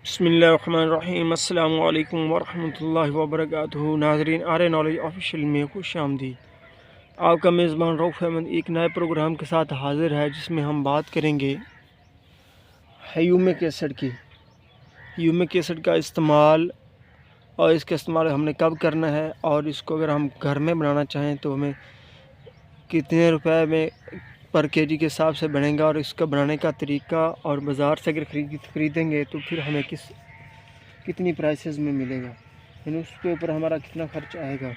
बिस्मिल्लाहिर्रहमानिर्रहीम। अस्सलामु अलैकुम वरहमतुल्लाहि वबरकातुहू। नाज़रीन, आर नॉलेज ऑफिशियल में खुश आमदीद। आपका मेज़बान रऊफ़ अहमद एक नए प्रोग्राम के साथ हाज़िर है, जिसमें हम बात करेंगे ह्यूमिक एसिड की। ह्यूमिक एसिड का इस्तेमाल और इसका इस्तेमाल हमने कब करना है, और इसको अगर हम घर में बनाना चाहें तो हमें कितने रुपए में पर केजी के हिसाब से बनेगा, और इसका बनाने का तरीका, और बाज़ार से अगर ख़रीदेंगे तो फिर हमें कितनी प्राइसेस में मिलेगा, यानी उसके ऊपर हमारा कितना खर्च आएगा,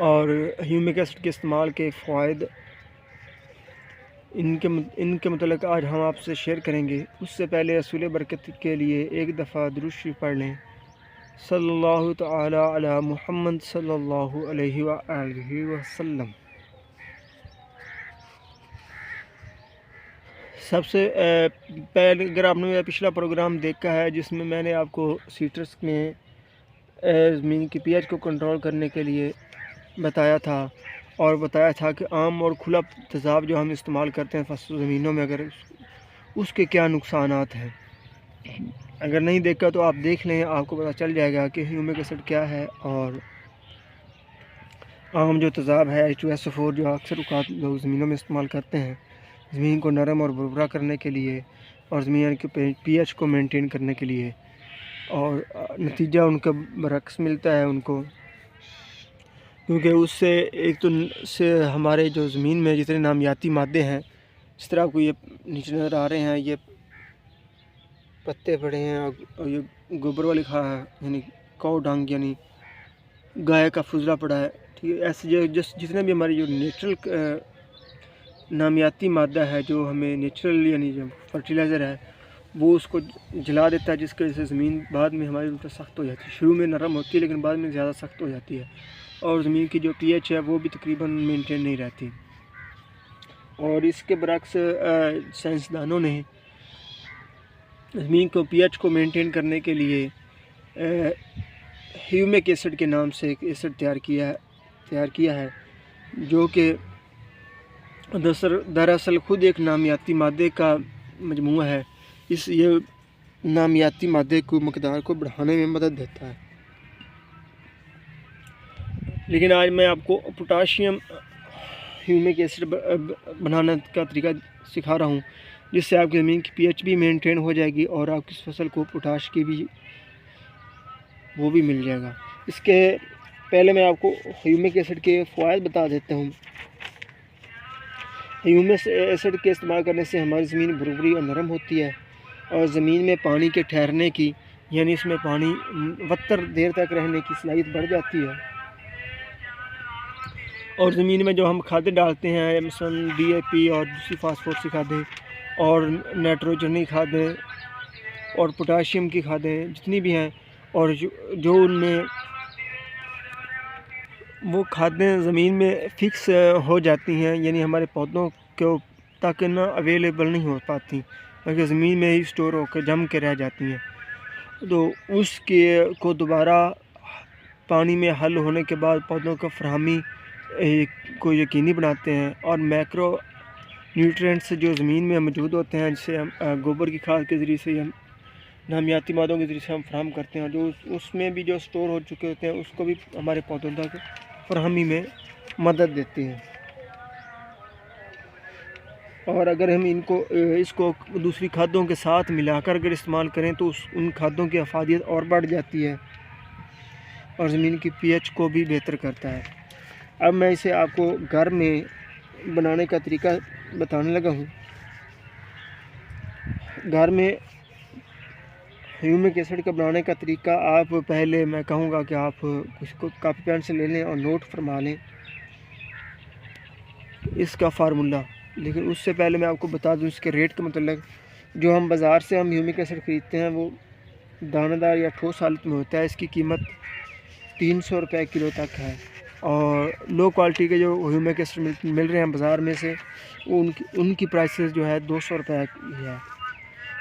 और ह्यूमिक एसिड के इस्तेमाल के फ़ायदे इनके मतलब आज हम आपसे शेयर करेंगे। उससे पहले रसूल बरकत के लिए एक दफ़ा दुरूद शरीफ पढ़ लें। सल्लल्लाहु तआला अला मुहम्मद सल्लल्लाहु अलैहि वालैहि वसल्लम। सबसे पहले अगर आपने मेरा पिछला प्रोग्राम देखा है, जिसमें मैंने आपको सीट्रस में ज़मीन की पीएच को कंट्रोल करने के लिए बताया था, और बताया था कि आम और खुला तेज़ाब जो हम इस्तेमाल करते हैं फसल ज़मीनों में, अगर उसके क्या नुकसानात हैं। अगर नहीं देखा तो आप देख लें, आपको पता चल जाएगा कि ह्यूमिक एसिड क्या है। और आम जो तेज़ाब है H2SO4, जो अक्सर लोग ज़मीनों में इस्तेमाल करते हैं ज़मीन को नरम और भुरभुरा करने के लिए, और ज़मीन के पीएच को मेंटेन करने के लिए, और नतीजा उनका बरक्स मिलता है उनको, क्योंकि उससे एक तो से हमारे जो ज़मीन में जितने नामियाती मादे हैं, जिस तरह आपको ये नीचे नज़र आ रहे हैं, ये पत्ते पड़े हैं, और ये गोबर वाली खा है, यानी काऊ डंग, यानी गाय का फुजला पड़ा है, ठीक है। ऐसे जो जितने भी हमारी जो नेचुरल नामियाती मादा है, जो हमें नेचुरल यानी जो फर्टिलाइज़र है, वो उसको जला देता है, जिसकी वजह से ज़मीन बाद में हमारी उल्टा सख्त हो जाती है। शुरू में नरम होती है, लेकिन बाद में ज़्यादा सख्त हो जाती है, और ज़मीन की जो पीएच है वो भी तकरीबन मेंटेन नहीं रहती। और इसके बरक्स साइंसदानों ने ज़मीन को पीएच को मेंटेन करने के लिए ह्यूमिक एसिड के नाम से एक एसिड तैयार किया है, जो कि दरअसल ख़ुद एक नामियाती मादे का मजमूआ है। ये नामियाती मादे को मकदार को बढ़ाने में मदद देता है। लेकिन आज मैं आपको पोटाशियम ह्यूमिक एसिड बनाने का तरीका सिखा रहा हूँ, जिससे आपकी ज़मीन की पीएच भी मेंटेन हो जाएगी, और आपकी फसल को पोटाश की भी वो भी मिल जाएगा। इसके पहले मैं आपको ह्यूमिक एसिड के फ़ायदे बता देता हूँ। ह्यूमिक एसिड के इस्तेमाल करने से हमारी ज़मीन भुरभुरी और नरम होती है, और ज़मीन में पानी के ठहरने की, यानी इसमें पानी वत्तर देर तक रहने की सलाहियत बढ़ जाती है। और ज़मीन में जो हम खादें डालते हैं, मसलन DAP और दूसरी फास्फोरस की खादें, और नाइट्रोजनी खादें, और पोटाशियम की खादें जितनी भी हैं, और जो उनमें वो खादें ज़मीन में फ़िक्स हो जाती हैं, यानी हमारे पौधों को तक ना अवेलेबल नहीं हो पाती, बल्कि ज़मीन में ही स्टोर होकर जम के रह जाती हैं। तो उसके को दोबारा पानी में हल होने के बाद पौधों का फराहमी को यकीनी बनाते हैं, और मैक्रो न्यूट्रिएंट्स जो ज़मीन में मौजूद होते हैं, जिसे हम गोबर की खाद के ज़रिए से, हम नामियाती मादों के ज़रिए से हम फराहम करते हैं, जो उसमें भी जो स्टोर हो चुके होते हैं, उसको भी हमारे पौधों तक फराहमी में मदद देती हैं। और अगर हम इसको दूसरी खादों के साथ मिलाकर अगर इस्तेमाल करें, तो उन खादों की अफादियत और बढ़ जाती है, और ज़मीन की पीएच को भी बेहतर करता है। अब मैं इसे आपको घर में बनाने का तरीका बताने लगा हूँ। घर में ह्यूमिक एसिड का बनाने का तरीका, आप पहले मैं कहूँगा कि आप उसको कापी पेन से ले लें और नोट फरमा लें इसका फार्मूला। लेकिन उससे पहले मैं आपको बता दूं इसके रेट के मतलब। जो हम बाज़ार से हम ह्यूमिक एसिड ख़रीदते हैं, वो दानेदार या ठोस हालत में होता है। इसकी कीमत 300 रुपये किलो तक है, और लो क्वालिटी के जो ह्यूमिक एसिड मिल रहे हैं बाज़ार में से, उनकी प्राइसेस जो है 200 रुपये की है।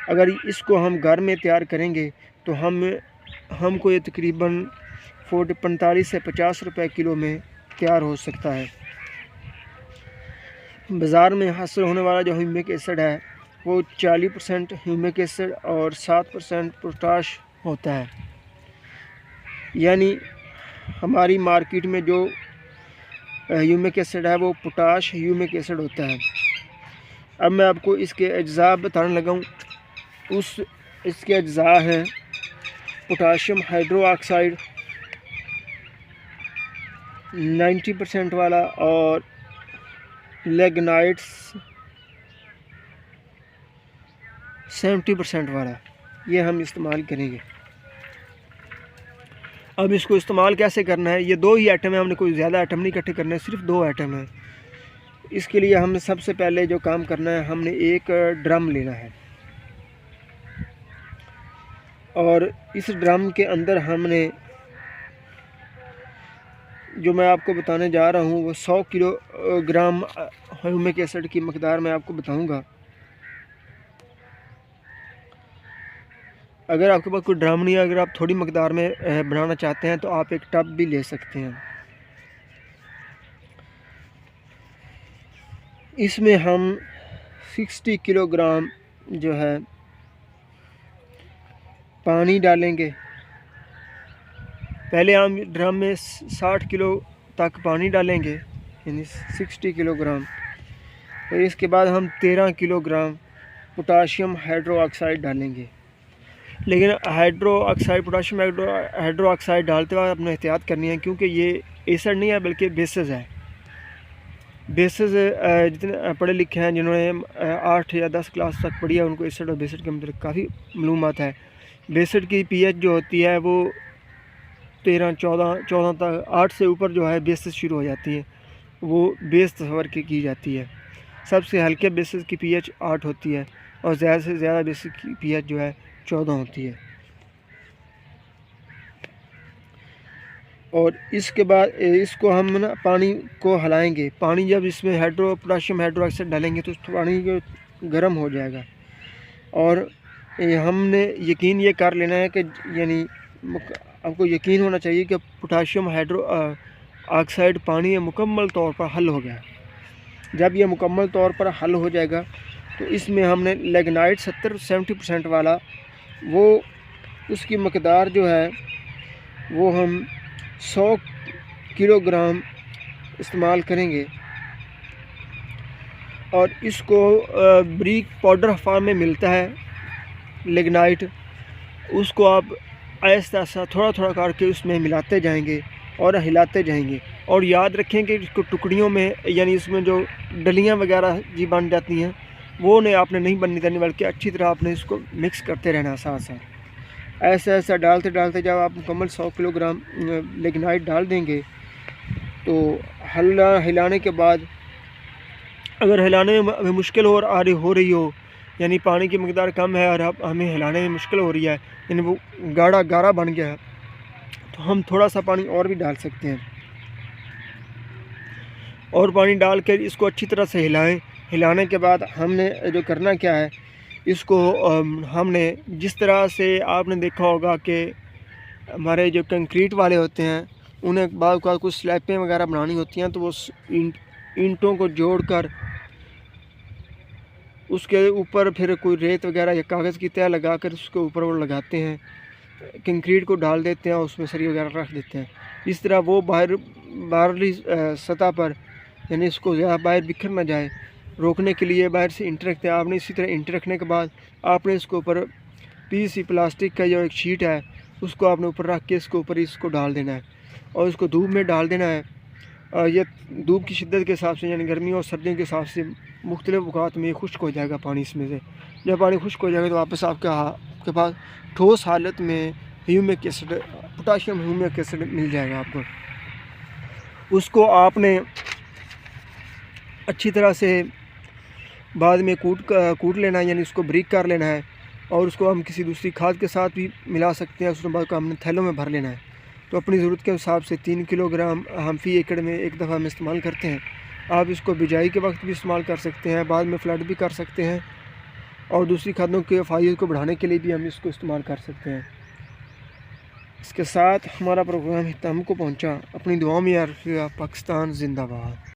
अगर इसको हम घर में तैयार करेंगे तो हमको ये तकरीबन 45 से 50 रुपये किलो में तैयार हो सकता है। बाज़ार में हासिल होने वाला जो ह्यूमिक एसिड है, वो 40% ह्यूमिक एसिड और 7% पोटाश होता है। यानी हमारी मार्केट में जो ह्यूमिक एसिड है वो पोटाश ह्यूमिक एसिड होता है। अब मैं आपको इसके अज्जा बताने लगा हूँ। इसके अज्जा हैं पोटाशियम हाइड्रोक्साइड 90% वाला और लिग्नाइट्स 70% वाला, ये हम इस्तेमाल करेंगे। अब इसको इस्तेमाल कैसे करना है, ये 2 ही आइटम है, हमने कोई ज़्यादा आइटम नहीं इकट्ठे करने, सिर्फ 2 आइटम है। इसके लिए हमने सबसे पहले जो काम करना है, हमने एक ड्रम लेना है और इस ड्रम के अंदर हमने, जो मैं आपको बताने जा रहा हूँ वो 100 किलोग्राम ह्यूमिक एसिड की मकदार मैं आपको बताऊँगा। अगर आपके पास कोई ड्रम नहीं है, अगर आप थोड़ी मकदार में बनाना चाहते हैं तो आप एक टब भी ले सकते हैं। इसमें हम 60 किलोग्राम जो है पानी डालेंगे। पहले हम ड्रम में 60 किलो तक पानी डालेंगे, यानी 60 किलोग्राम। और इसके बाद हम 13 किलोग्राम पोटाशियम हाइड्रोक्साइड डालेंगे। लेकिन पोटाशियम हाइड्रोक्साइड डालते वक्त अपने एहतियात करनी है, क्योंकि ये एसिड नहीं है बल्कि बेसिस है। बेसिस जितने पढ़े लिखे हैं, जिन्होंने 8 या 10 क्लास तक पढ़ी है, उनको एसिड और बेसिड के मतलब काफ़ी मालूमात है। बेसिड की पीएच जो होती है वो 13-14 तक, 8 से ऊपर जो है बेसिस शुरू हो जाती है, वो बेस तस्वर की जाती है। सबसे हल्के बेसिस की पीएच 8 होती है और ज़्यादा से ज़्यादा बेसिस की पीएच जो है 14 होती है। और इसके बाद इसको हम ना पानी को हिलाएंगे। पानी जब इसमें पोटाशियम हाइड्रोक्साइड डालेंगे तो पानी गर्म हो जाएगा। और हमने यकीन ये कर लेना है कि, यानी आपको यकीन होना चाहिए कि पोटाशियम हाइड्रोक्साइड पानी ये मुकम्मल तौर पर हल हो गया। जब ये मुकम्मल तौर पर हल हो जाएगा तो इसमें हमने लिग्नाइट 70% वाला, वो उसकी मकदार जो है वो हम 100 किलोग्राम इस्तेमाल करेंगे। और इसको ब्रीक पाउडर फार्म में मिलता है लिग्नाइट। उसको आप आहिस्ता आहिस्ता थोड़ा थोड़ा करके उसमें मिलाते जाएंगे और हिलाते जाएंगे। और याद रखें कि इसको टुकड़ियों में, यानी इसमें जो डलियां वगैरह जी बन जाती हैं, वो ने आपने नहीं बननी देनी, बल्कि अच्छी तरह आपने इसको मिक्स करते रहना साथ साथ। ऐसा डालते डालते जब आप मुकम्मल 100 किलोग्राम लिग्नाइट डाल देंगे तो हिलाने के बाद, अगर हिलाने में मुश्किल हो रही हो, यानी पानी की मकदार कम है और हमें हिलाने में मुश्किल हो रही है, यानी वो गाढ़ा बन गया है, तो हम थोड़ा सा पानी और भी डाल सकते हैं। और पानी डाल कर इसको अच्छी तरह से हिलाएं। हिलाने के बाद हमने जो करना क्या है, इसको हमने जिस तरह से आपने देखा होगा कि हमारे जो कंक्रीट वाले होते हैं, उन्हें बाद का कुछ स्लैबें वगैरह बनानी होती हैं, तो वो ईंटों को जोड़कर उसके ऊपर फिर कोई रेत वगैरह या कागज़ की तह लगाकर उसके ऊपर वो लगाते हैं, कंक्रीट को डाल देते हैं और उसमें सरी वगैरह रख देते हैं। इस तरह वो बाहरी सतह पर, यानी इसको ज़्यादा बाहर बिखर ना जाए, रोकने के लिए बाहर से इंट रखते हैं। आपने इसी तरह इंट रखने के बाद आपने इसके ऊपर पीवीसी प्लास्टिक का जो एक शीट है उसको आपने ऊपर रख के इसके ऊपर इसको डाल देना है और इसको धूप में डाल देना है। ये धूप की शिद्दत के हिसाब से, यानी गर्मियों और सर्दियों के हिसाब से मुख्तलिफ अवकात में खुश्क हो जाएगा पानी इसमें से। जब पानी खुश्क हो जाएगा तो वापस आपके पास ठोस हालत में humic acid, potassium humic acid मिल जाएगा आपको। उसको आपने अच्छी तरह से बाद में कूट लेना है, यानी उसको ब्रीक कर लेना है और उसको हम किसी दूसरी खाद के साथ भी मिला सकते हैं। उसके बाद को हमने थैलों में भर लेना है। तो अपनी ज़रूरत के हिसाब से 3 किलोग्राम हम फ़ी एकड़ में एक दफ़ा में इस्तेमाल करते हैं। आप इसको बिजाई के वक्त भी इस्तेमाल कर सकते हैं, बाद में फ्लड भी कर सकते हैं और दूसरी खादों के फ़ायदे को बढ़ाने के लिए भी हम इसको इस्तेमाल कर सकते हैं। इसके साथ हमारा प्रोग्राम इख्तिताम को पहुँचा। अपनी दुआ में याद रखिएगा। पाकिस्तान जिंदाबाद।